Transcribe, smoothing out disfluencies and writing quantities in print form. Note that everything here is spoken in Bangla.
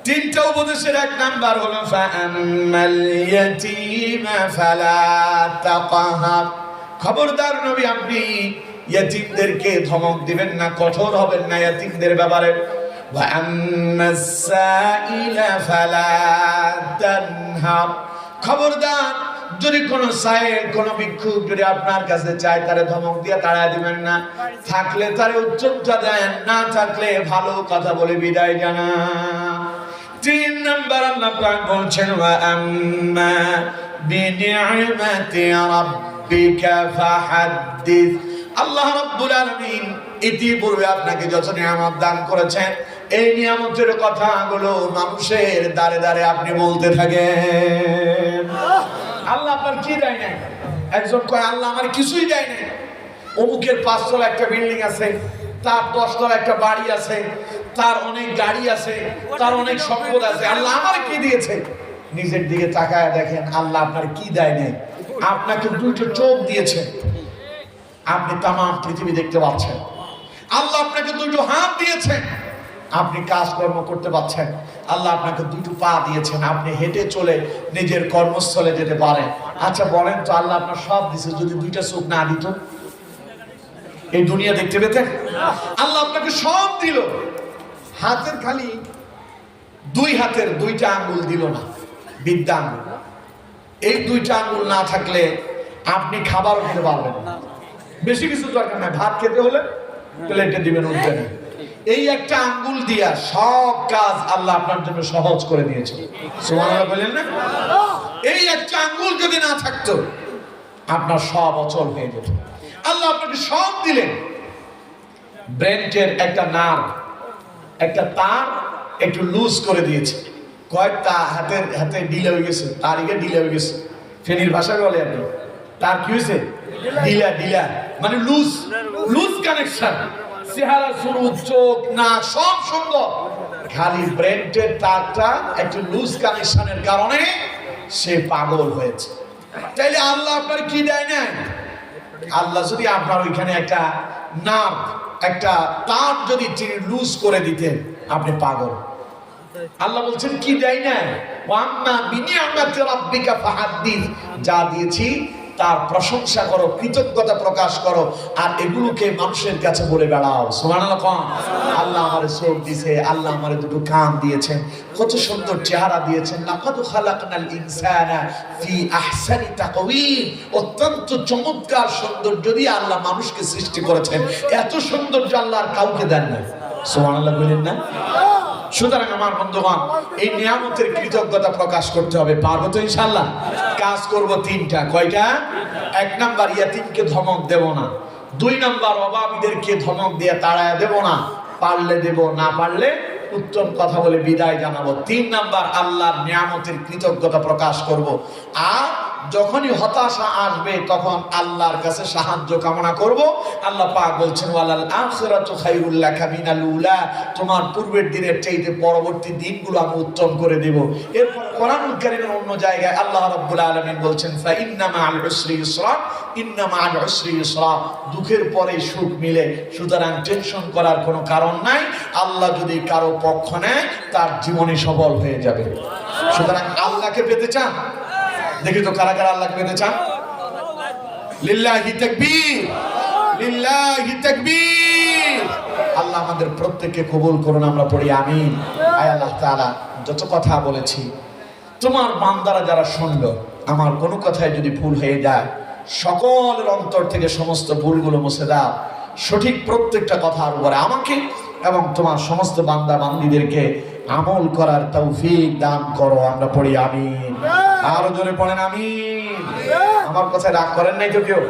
তিনটা উপদেশের এক নাম্বার হলো ফাআম্মাল ইয়াতীমা ফালা তাকহার। খবরদার নবী, আপনি ইয়াতীমদেরকে ধমক দিবেন না, কঠোর হবেন না ইয়াতীমদের ব্যাপারে। ওয়া আম্মাস সাইলা ফালা তানহার। খবরদার, যদি কোন সাইল, কোন ভিক্ষুক যদি আপনার কাছে চায়, তারে ধমক দিয়ে তাড়ায় দিবেন না। থাকলে তারে উত্তরটা দেন, না থাকলে ভালো কথা বলে বিদায় জানান। 3 নাম্বার আল্লাহ পাক বলছেন ওয়া আম্মা বিনি'মাতি রাব্বিকা ফাহাদ্দিস। আল্লাহ রাব্বুল আলামিন ইতিপূর্বে আপনাকে যত নিয়ামত দান করেছেন, এই নিয়ামতের কথাগুলো মানুষের দ্বারে দ্বারে আপনি বলতে থাকেন। আল্লাহ আপনার কি দেয় না? একজন কয় আল্লাহ আমার কিছুই দেয় না। অমুকের 5 তলা একটা বিল্ডিং আছে, তার 10 তলা একটা বাড়ি আছে, তার অনেক গাড়ি আছে, তার অনেক সম্পদ আছে। আল্লাহ আমার কি দিয়েছে? নিজের দিকে তাকায় দেখেন আল্লাহ আপনার কি দেয় নাই। আপনাকে 2টো চোখ দিয়েছে, আপনি তাম পৃথিবী দেখতে পাচ্ছেন। আল্লাহ আপনাকে 2টো হাত দিয়েছে, আপনি কাজকর্ম করতে পারছেন। আল্লাহ আপনাকে 2টো পা দিয়েছেন, আপনি হেঁটে চলে নিজের কর্মস্থলে যেতে পারেন। আচ্ছা বলেন তো, আল্লাহ আপনার সব দিয়েছে, যদি 2টা চোখ না দিত এই দুনিয়া দেখতে পেতেন? আল্লাহ আপনাকে সব দিল, হাতের খালি 2 হাতের 2টা আঙ্গুল দিল না, বিদ্যা আঙ্গুল। এই 2টা আঙ্গুল না থাকলে আপনি খাবারও খেতে পারবেন না। বেশি কিছু দরকার নাই, ভাত খেতে হলে প্লেটে দিবেন, উঠবে না। এই একটা আঙ্গুল দিয়া সব কাজ আল্লাহ আপনার জন্য সহজ করে দিয়েছে। সুবহানাল্লাহ বলেন না? এই একটা আঙ্গুল যদি না থাকতো আপনার সব অচল হয়ে যেত। আল্লাহ আপনাকে সব দিলেন। ব্রেনের একটা নার্ভ, একটা তার একটু লুজ করে দিয়েছে। কয়েকটা হাতে ঢিলে হয়ে গেছে, তারিখে ঢিলে হয়ে গেছে। ফেনীর ভাষায় বলে আপনি, তার কি হয়েছে? ঢিলা, মানে লুজ কানেকশন। চেহারা, শুরু, চোখ, নাক সব সুন্দর, খালি ব্রেনের তারটা একটু লুজ কানেকশনের কারণে সে পাগল হয়েছে। তাইলে আল্লাহ আপনার কি দেয় না? আল্লাহ যদি আপনার ওইখানে একটা নার্ভ, একটা তার যদি তিনি লুজ করে দিতেন, আপনি পাগল। আল্লাহ বলছেন কি দেয় না? ওয়া আম্মা বিনি'মাতি রাব্বিকা ফাহাদ্দিস। যা দিয়েছি তার প্রশংসা করো, কৃতজ্ঞতা প্রকাশ করো, আর এগুলোকে মানুষের কাছে বলে বেড়াও। সুবহানাল্লাহ। আল্লাহ আমারে চোখ দিয়েছে, আল্লাহ আমারে 2টো কান দিয়েছেন, কত সুন্দর চেহারা দিয়েছেন। লাকাদ খালাকনাল ইনসানা ফি আহসানি তাকওয়িম। অত্যন্ত চমৎকার সৌন্দর্য দিয়ে আল্লাহ মানুষকে সৃষ্টি করেছেন। এত সৌন্দর্য আল্লাহ আর কাউকে দেন না। সুবহানাল্লাহ বলেন না? সুতরাং আমার বন্ধুগণ, এই নিয়ামতের কৃতজ্ঞতা প্রকাশ করতে হবে। পারবো তো ইনশাআল্লাহ? কাজ করব 3টা। কয়টা? 1 নাম্বার, ইয়াতীমকে ধমক দেব না। 2 নাম্বার, অভাবীদেরকে ধমক দিয়ে তাড়ায় দেব না। পারলে দেব, না পারলে উত্তম কথা বলে বিদায় জানাবো। 3 নাম্বার, আল্লাহর নিয়ামতের কৃতজ্ঞতা প্রকাশ করব। আর যখনই হতাশা আসবে তখন আল্লাহর কাছে সাহায্য কামনা করব। আল্লাহ পাক বলছেন ওয়ালাল আখিরাতু খায়রুল লাকা মিনাল উলা। তোমার পূর্বের দিনের চাইতে পরবর্তী দিনগুলো আমি উত্তম করে দেব। এরপর কোরআনুল কারীমের অন্য জায়গায় আল্লাহ রাব্বুল আলামিন বলছেন ফা ইন্না মা'আল উসরি ইউসরা, ইন্না মা'আল উসরি ইউসরা। দুঃখের পরে সুখ মিলে, সুতরাং টেনশন করার কোনো কারণ নাই। আল্লাহ যদি কারো পক্ষ নেয় তার জীবনে সফল হয়ে যাবে। সুতরাং আল্লাহকে পেতে চান? দেখি তো কারা কারা আল্লাহকে পেতে চান? লিল্লাহি তাকবীর, লিল্লাহি তাকবীর। আল্লাহ আমাদের প্রত্যেককে কবুল করুন, আমরা পড়ি আমিন। আয় আল্লাহ তাআলা, যত কথা বলেছি তোমার বান্দারা যারা শুনলো, আমার কোনো কথায় যদি ভুল হয়ে যায়, সকলের অন্তর থেকে সমস্ত ভুলগুলো মুছে দাও। সঠিক প্রত্যেকটা কথার উপরে আমাকে এবং তোমার সমস্ত বান্দা বান্দীদেরকে আমল করার তৌফিক দান করো, আমরা পড়ি আমিন। আরো জোরে পড়েন আমিন। আমার কথায় রাগ করেন নাই তো কেউ?